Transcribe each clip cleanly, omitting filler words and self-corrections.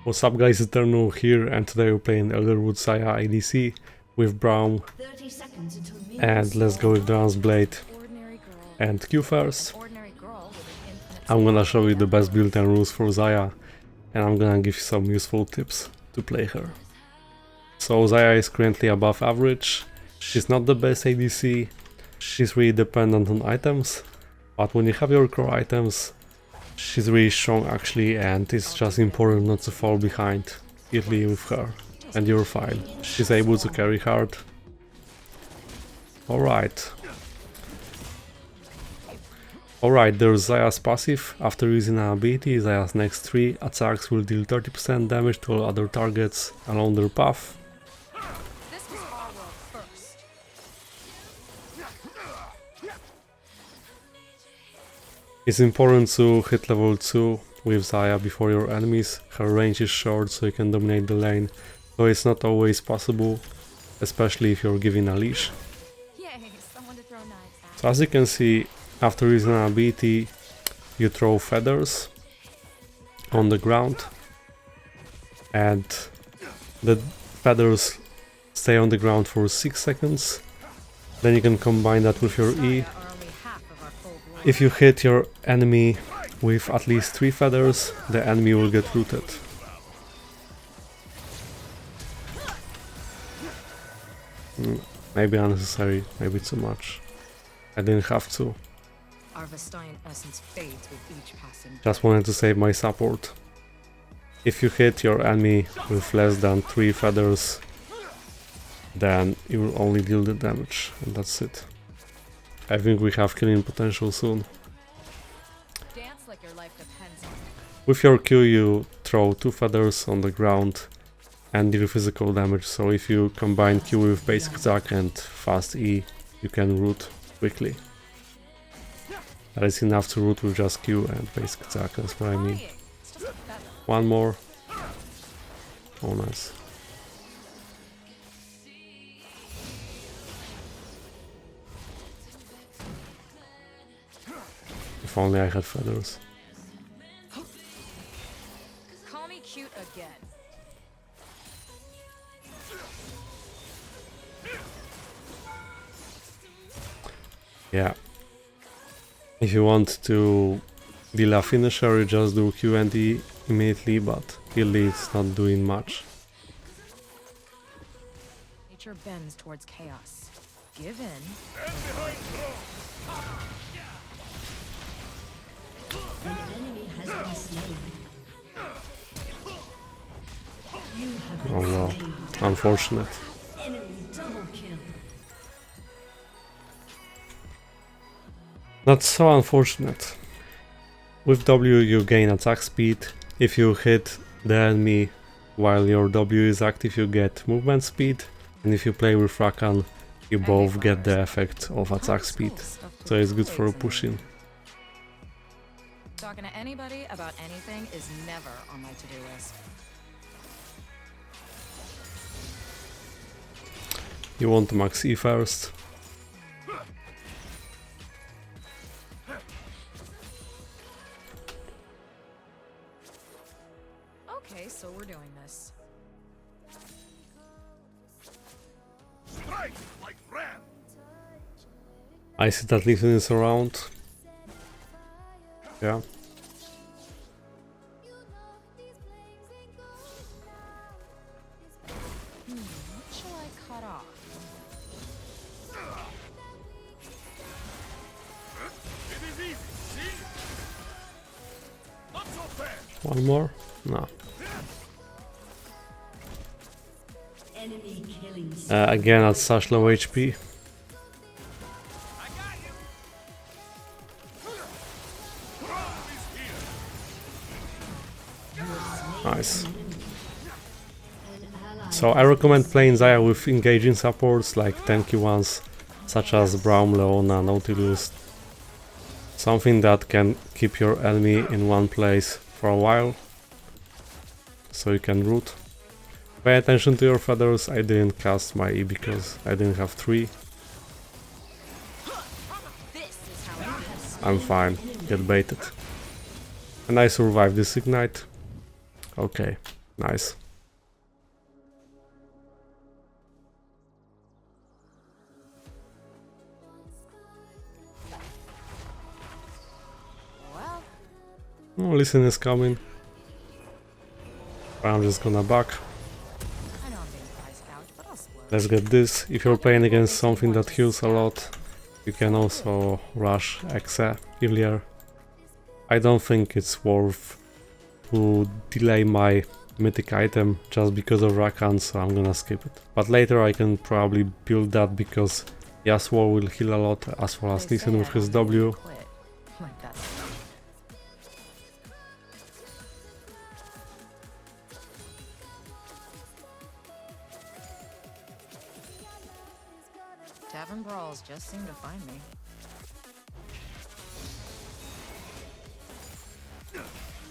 What's up guys, Eternal here, and today we're playing Elderwood XAYAH ADC with Braum, and let's go with Dance Blade and Q first. I'm gonna show you the best build and rules for XAYAH, and I'm gonna give you some useful tips to play her. So XAYAH is currently above average. She's not the best ADC, she's really dependent on items, but when you have your core items, she's really strong actually, and it's just important not to fall behind easily with her, and you're fine. She's able to carry hard. Alright, there's XAYAH's passive. After using an ability, XAYAH's next 3 attacks will deal 30% damage to all other targets along their path. It's important to hit level 2 with XAYAH before your enemies. Her range is short, so you can dominate the lane, though it's not always possible, especially if you're given a leash. So as you can see, after using an ability, you throw feathers on the ground, and the feathers stay on the ground for 6 seconds. Then you can combine that with your E. If you hit your enemy with at least 3 feathers, the enemy will get rooted. Maybe unnecessary, maybe too much. I didn't have to. Just wanted to save my support. If you hit your enemy with less than 3 feathers, then you will only deal the damage, and that's it. I think we have killing potential soon. With your Q you throw 2 feathers on the ground and deal physical damage, so if you combine Q with basic attack and fast E, you can root quickly. That is enough to root with just Q and basic attack, that's what I mean. One more. Oh nice. If only I had feathers. Call me cute again. Yeah. If you want to deal a finisher, you just do Q and E immediately, but really it's not doing much. Nature bends towards chaos. Give in. An enemy has been slain. You have been Oh no, slain. unfortunate. Enemy double kill. That's so unfortunate. With W you gain attack speed. If you hit the enemy while your W is active, you get movement speed, and if you play with Rakan, you both get the effect of attack speed, so it's good for pushing. Talking to anybody about anything is never on my to-do list. You want to max E first. Okay, so we're doing this. I see that Leafin is around. Yeah. What shall I cut off? One more? No. Enemy killing. Again at such low HP. Nice. So I recommend playing XAYAH with engaging supports like tanky ones such as Braum, Leona, Nautilus. Something that can keep your enemy in one place for a while, so you can root. Pay attention to your feathers. I didn't cast my E because I didn't have 3. I'm fine, get baited. And I survived this ignite. Okay, Nice. Well, Oh, listen is coming. I'm just gonna back. I know I'm being priced out, but I'll splurge. Let's get this. If you're playing against something that heals a lot, you can also rush XAYAH earlier. I don't think it's worth to delay my mythic item just because of Rakan, so I'm gonna skip it. But later I can probably build that because Yasuo will heal a lot as well as They Listen say with I his don't really W. quit. Like that's Tavern brawls just seem to find me.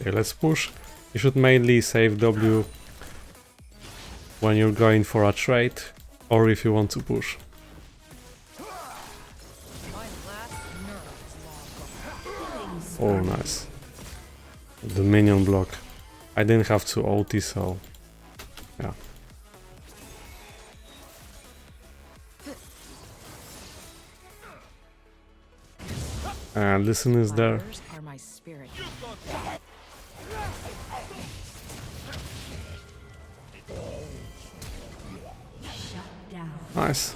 Okay, let's push. You should mainly save W when you're going for a trade or if you want to push. My last nerve is long gone. Oh, nice. The minion block. I didn't have to OT, so yeah. And Listen is there. Fires are my spirit. Shut down. Nice.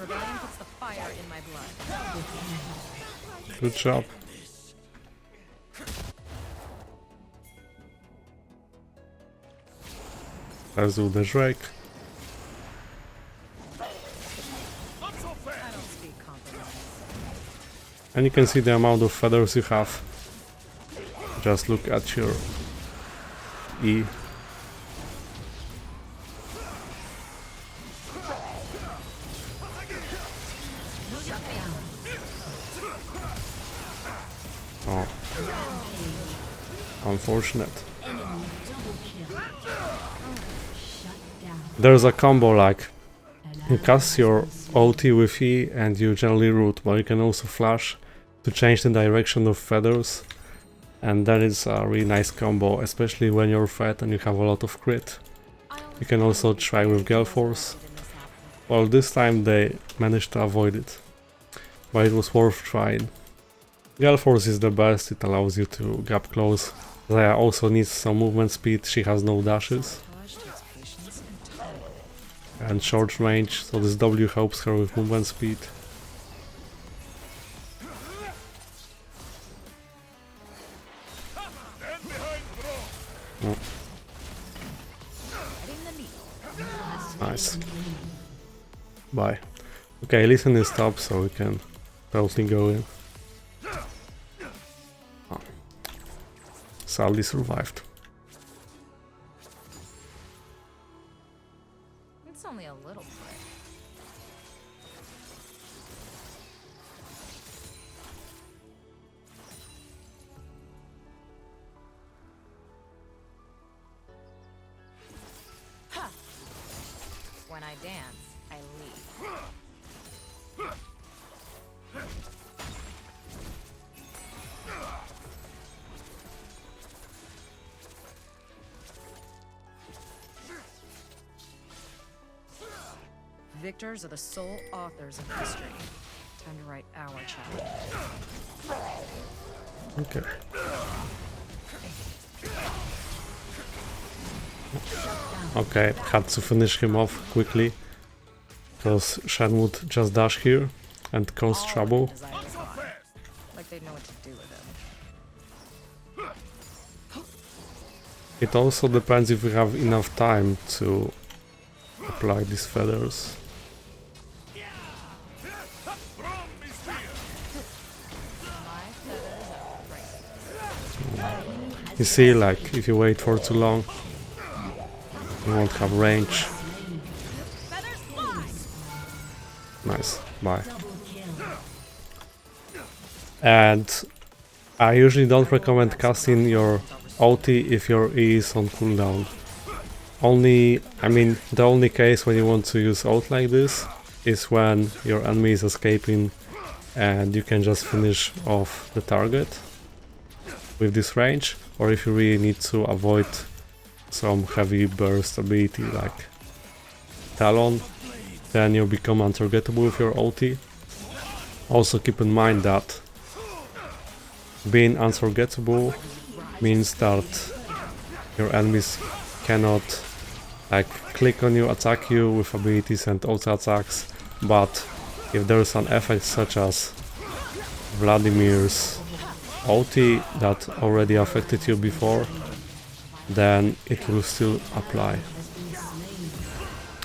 Rebellion puts the fire in my blood. Good job. Let's do the Drake. I don't speak compromise. And you can see the amount of feathers you have. Just look at your E. Oh. Unfortunate. Enemy double kill. Shut down. There's a combo like you cast your OT with E and you generally root, but you can also flash to change the direction of feathers, and that is a really nice combo, especially when you're fat and you have a lot of crit. You can also try with Gale Force. Well, this time they managed to avoid it, but it was worth trying. Gale Force is the best, it allows you to gap close. Xayah also needs some movement speed, she has no dashes Sabotage takes patience and time. and short range, so this W helps her with movement speed. Oh, Threading the needle. nice. Bye. Okay, Listen is top, so we can totally go in. Oh. Sadly survived. It's only a little prick. Ha! When I dance, I lead. Victors are the sole authors of history. Time to write our chapter. Okay. Okay, had to finish him off quickly, because Shen would just dash here and cause All trouble. women desire his body. Like they'd know what to do with him. It also depends if we have enough time to apply these feathers. My feathers are priceless. You see, like, if you wait for too long, you won't have range. Feathers fly! Nice, bye. Double kill. And I usually don't recommend casting your OT if your E is on cooldown. The only case when you want to use ult like this is when your enemy is escaping and you can just finish off the target with this range, or if you really need to avoid some heavy burst ability like Talon, then you become untargetable with your ulti. Also keep in mind that being untargetable means that your enemies cannot like click on you, attack you with abilities and auto attacks, but if there's an effect such as Vladimir's ulti that already affected you before, then it will still apply.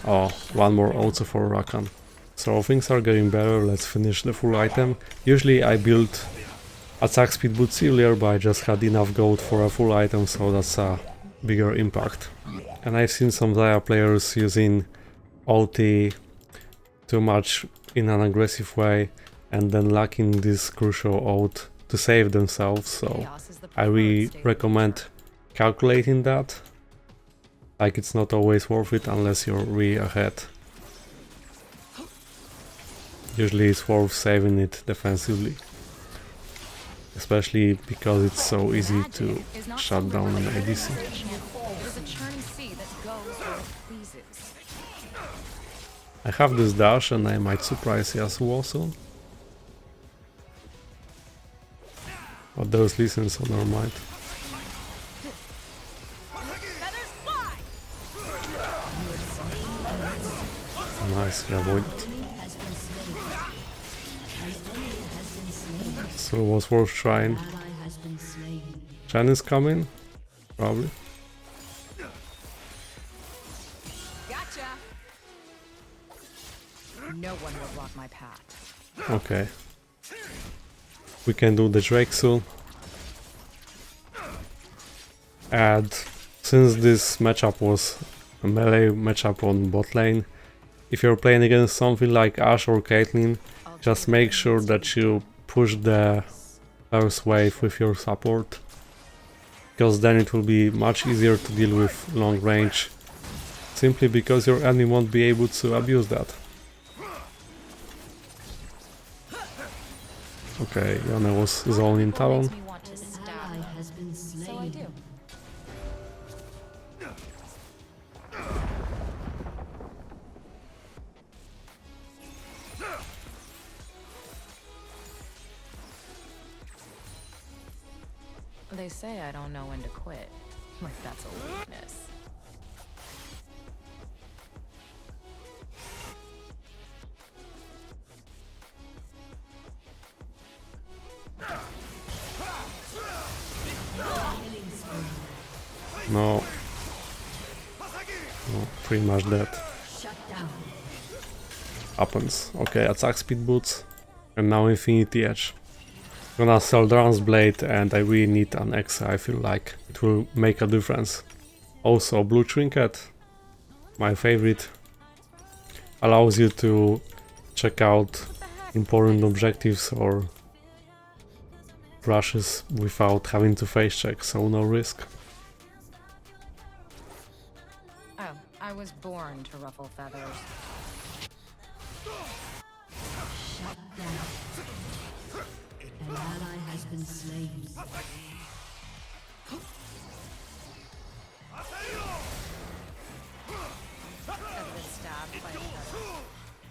Oh, one more auto for Rakan. So things are getting better, let's finish the full item. Usually I build attack speed boots earlier, but I just had enough gold for a full item, so that's a bigger impact. And I've seen some XAYAH players using ulti too much in an aggressive way and then lacking this crucial ult to save themselves, so I really recommend calculating that. Like, it's not always worth it unless you're really ahead. Usually it's worth saving it defensively, especially because it's so easy to shut down an ADC. I have this dash and I might surprise Yasuo soon. But those listen, so never mind. Nice, we avoided. So it was worth trying. Chen is coming? Probably. Gotcha. No one will block my path. Okay. We can do the Drake soon. And since this matchup was a melee matchup on bot lane, if you're playing against something like Ashe or Caitlyn, just make sure that you push the first wave with your support, because then it will be much easier to deal with long range, simply because your enemy won't be able to abuse that. Okay, Yana was zoning Talon. They say I don't know when to quit. Like that's a weakness. No. No, pretty much dead. Happens. Okay, attack speed boots. And now Infinity Edge. Gonna sell Dragon's Blade and I really need an XAYAH, I feel like. It will make a difference. Also, Blue Trinket, my favorite. Allows you to check out important objectives or rushes without having to face check, so no risk. Oh, I was born to ruffle feathers. Shut down. An ally has been slain. I've been stabbed by a feather.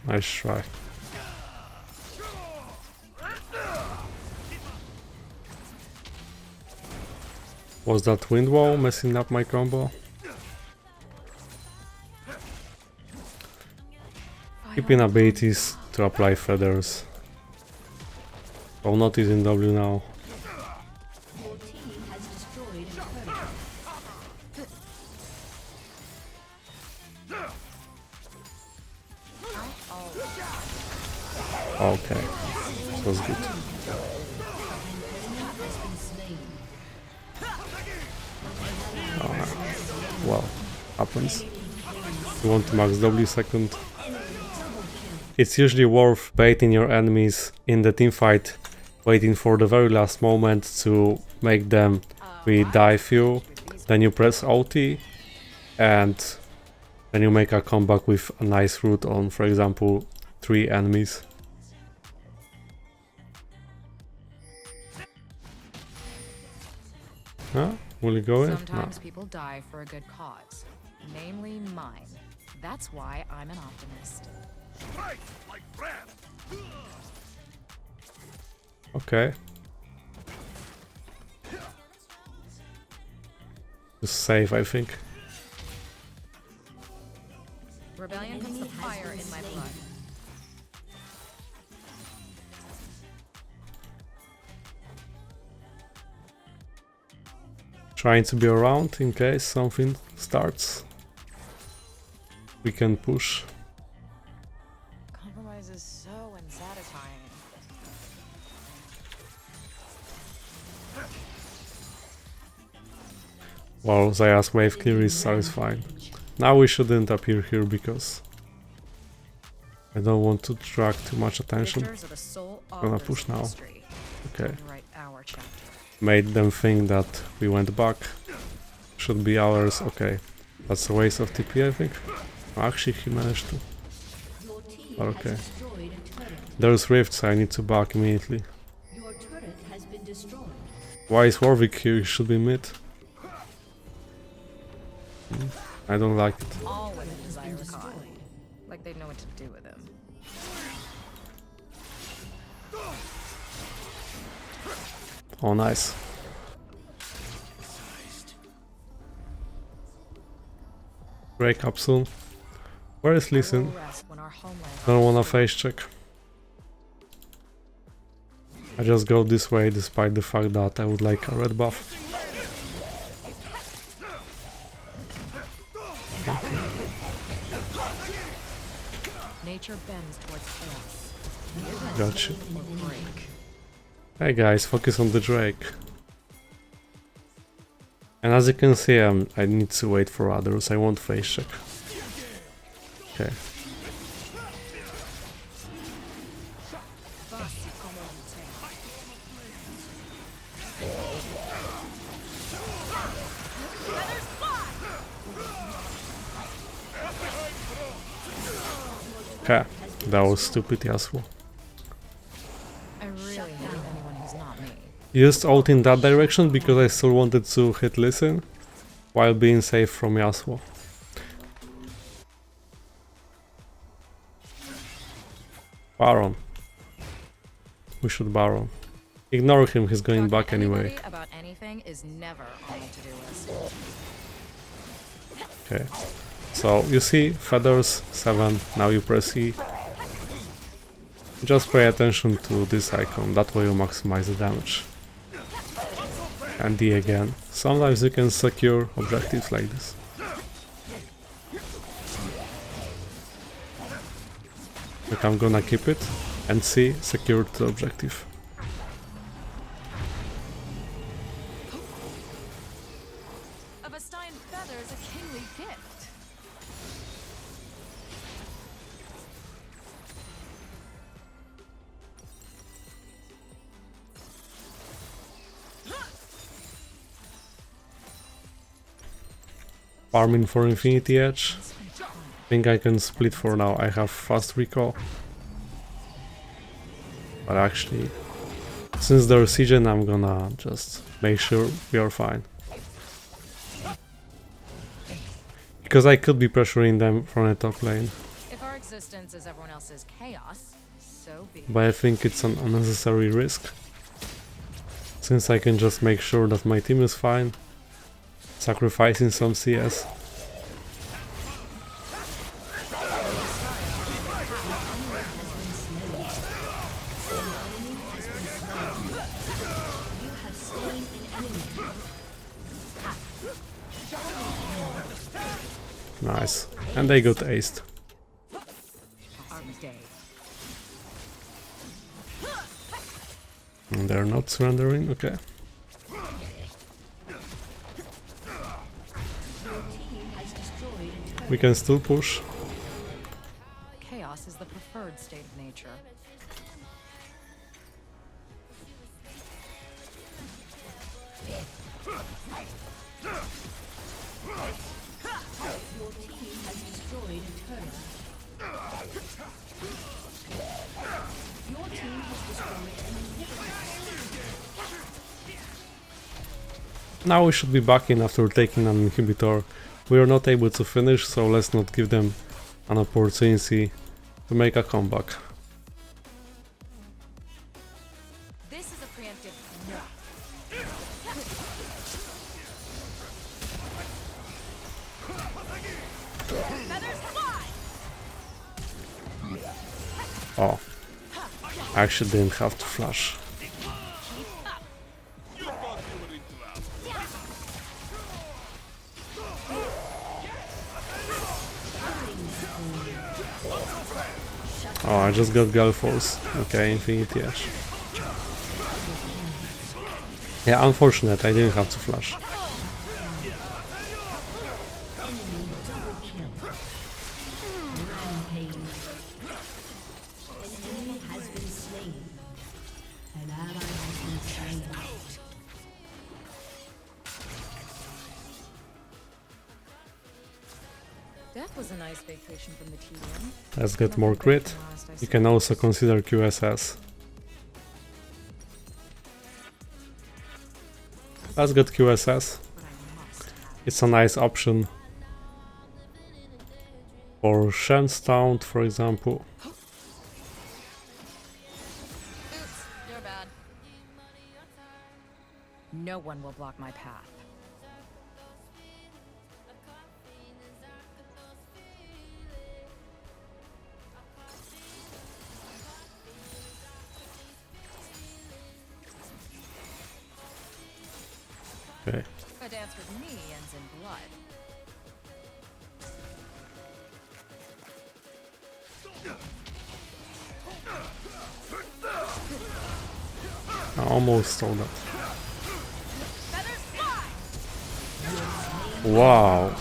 Nice try. Was that wind wall messing up my combo? Keeping abilities to apply feathers. Oh, not using W now. Your team has destroyed a turret. Okay, that was good. Well, happens. You want to max W second. It's usually worth baiting your enemies in the teamfight, waiting for the very last moment to make them re-dive you. Then you press ulti and then you make a comeback with a nice root on, for example, 3 enemies. Will you go in? No. Sometimes people die for a good cause, namely mine. That's why I'm an optimist. Okay. Just save, I think. Rebellion puts the fire in my blood. Trying to be around in case something starts. We can push. Compromise is so unsatisfying. Well, XAYAH's wave clear is satisfying. Now we shouldn't appear here because I don't want to attract too much attention. Victors are the sole Gonna authors push of now. history. Okay. Time to write our chapter. Made them think that we went back. Should be ours. Okay. That's a waste of TP, I think. Actually, he managed to. Your team But okay. has destroyed a turret. There's rifts, I need to back immediately. Your turret has been destroyed. Why is Warwick here? He should be mid. I don't like it. All women desire a god. Like they know what to do with him. Oh, nice. Break up soon. Where is We'll Listen? rest when our homeland Don't wanna face check. I just go this way despite the fact that I would like a red buff. nature bends towards chaos. Gotcha. Or break. Hey guys, focus on the Drake. And as you can see, I need to wait for others, I won't face check. Okay. Okay, that was stupid, Yasuo. I really hate anyone who's not me. Used ult in that direction because I still wanted to hit Listen while being safe from Yasuo. Baron. We should Baron. Ignore him, he's going back anyway. Anybody about anything is never on the to-do list. Okay. So you see feathers 7, now you press E. Just pay attention to this icon, that way you maximize the damage. And D again. Sometimes you can secure objectives like this. Like I'm gonna keep it and C secured the objective. Of a Stein feather is a kingly gift. Farming for Infinity Edge. Think I can split for now, I have fast recall. But actually, since they're sieging, I'm gonna just make sure we are fine. Because I could be pressuring them from the top lane. If our existence is everyone else's chaos, so be it. But I think it's an unnecessary risk. Since I can just make sure that my team is fine, sacrificing some CS. Nice. And they got aced. Our day. And they're not surrendering, okay. Your team has destroyed a turret. We can still push. Chaos is the preferred state of nature. Your team has destroyed a turret. Your team has destroyed an inhibitor. Now we should be back in after taking an inhibitor. We are not able to finish, so let's not give them an opportunity to make a comeback. This is a preemptive no. Feathers fly! Oh, I actually didn't have to flash. Oh, I just got Gale Force. Okay, Infinity Edge. Yeah, unfortunate, I didn't have to flash. That was a nice vacation from the tedium. Let's get more crit. You can also consider QSS. Let's get QSS. It's a nice option for Shenstown, for example. Oops, you're bad. No one will block my path. Okay. A dance with me ends in blood. I almost stole that. Feathers fly! Wow.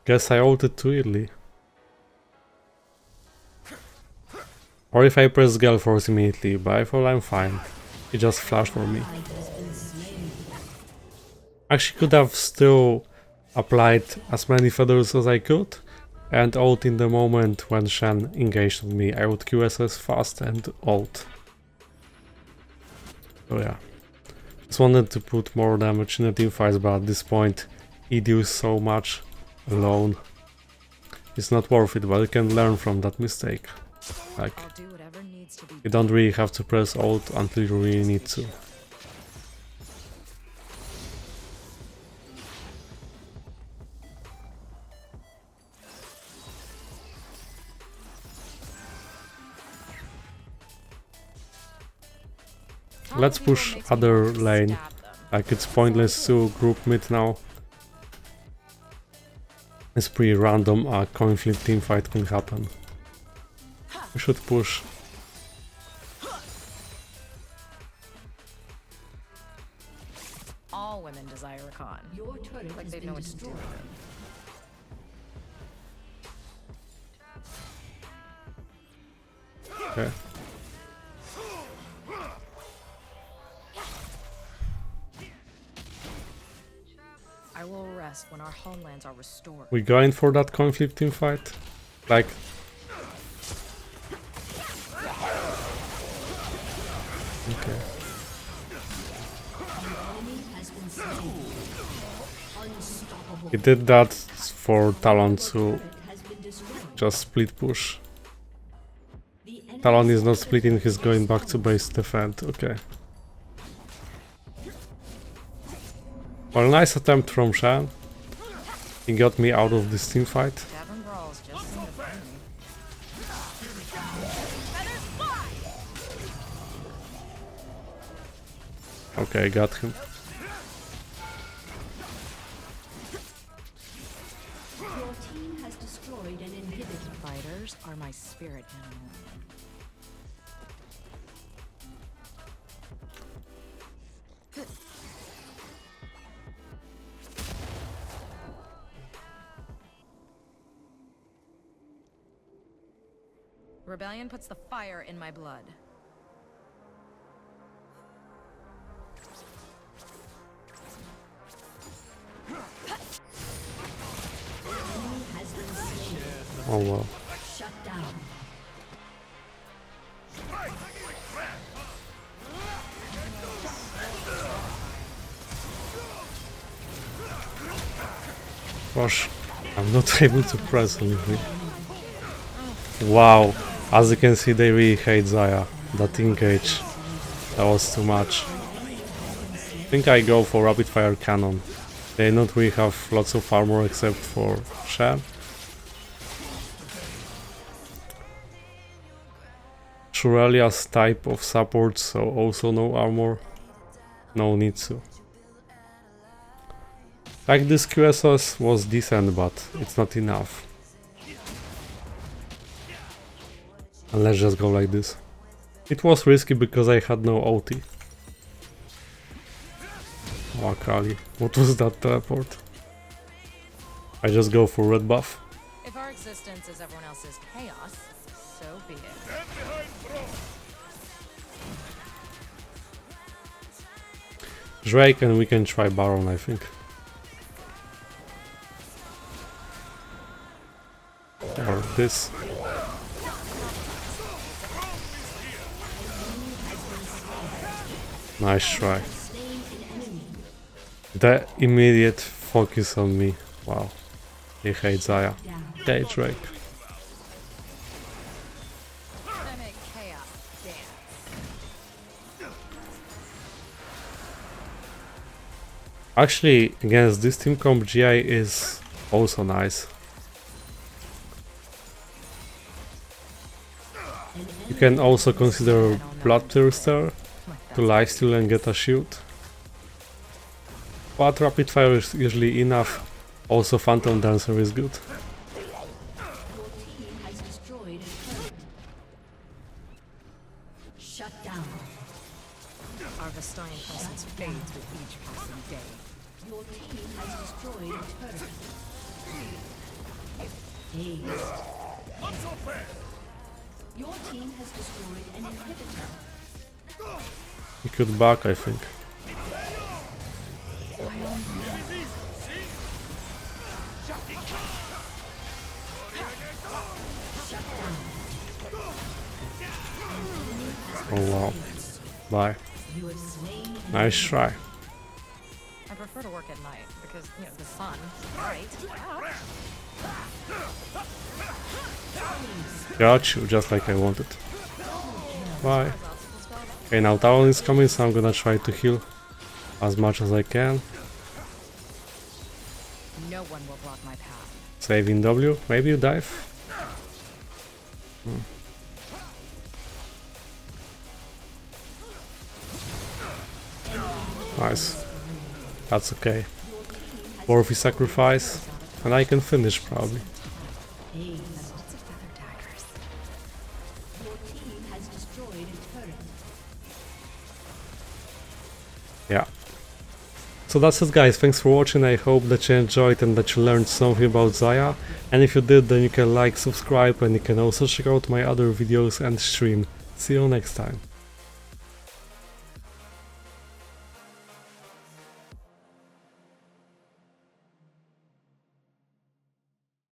Guess I ulted too early. Or if I press Gale Force immediately, but I thought I'm fine. He just flashed for me. Actually could have still applied as many feathers as I could and ult in the moment when Shen engaged on me. I would QSS fast and ult. So yeah. Just wanted to put more damage in the teamfights, but at this point he deals so much alone. It's not worth it, but you can learn from that mistake. Like, I'll do whatever needs to be you don't really have to press ult until you really need to. Let's push other lane. Like, it's pointless to group mid now. It's pretty random, a coin flip team fight can happen. We should push. All women desire a con. Your turret Like has they been know what to do destroyed. with it. Okay. I will rest when our homelands are restored. We going for that coin flip team fight? Like, okay. Enemy has been slain. Unstoppable. He did that for Talon to Turret has been destroyed. just split push. The enemy Talon is not splitting, he's going back to base defend. Okay. Well, nice attempt from Shan. He got me out of this team fight. Davin brawls just seem to find me. Feathers fly! Okay, got him. Your team has destroyed an inhibitor. Fighters are my spirit animal. Rebellion puts the fire in my blood. Enemy has been slain. Oh wow. Shut down. Gosh, I'm not able to press anything. Wow, as you can see, they really hate XAYAH. That engage, that was too much. I think I go for rapid fire cannon. They don't really have lots of armor except for Shen. Shurelia's type of support, so also no armor. No need to. Like this QSS was decent, but it's not enough. And let's just go like this. It was risky because I had no OT. Oh, Kali. What was that teleport? I just go for red buff. If our existence is everyone else's chaos, so be it. Drake, and we can try Baron, I think. Or this. Nice try. The immediate focus on me. Wow. He hates XAYAH. Okay, Drake. I make chaos dance. Actually, against this team comp, GI is also nice. You can also consider Bloodthirster to lifesteal and get a shield. But rapid fire is usually enough. Also Phantom Dancer is good. Your team has destroyed a turret. Shut down. Our Vestonian presence fades with each passing day. Your team has destroyed a turret. Dazed. Your team has destroyed an inhibitor. He could back, I think. Oh wow. Bye. You have slain. Nice try. I prefer to work at night because, you know, the sun, right? Got you, just like I wanted. Bye. Okay, now Talon is coming, so I'm gonna try to heal as much as I can. No one will block my path. Saving W. Maybe you dive? Nice. That's okay. Worthy sacrifice. And I can finish probably. Lots of feather daggers. Your team has destroyed a turret. Yeah. So that's it guys, thanks for watching, I hope that you enjoyed and that you learned something about XAYAH. And if you did, then you can like, subscribe, and you can also check out my other videos and stream. See you next time.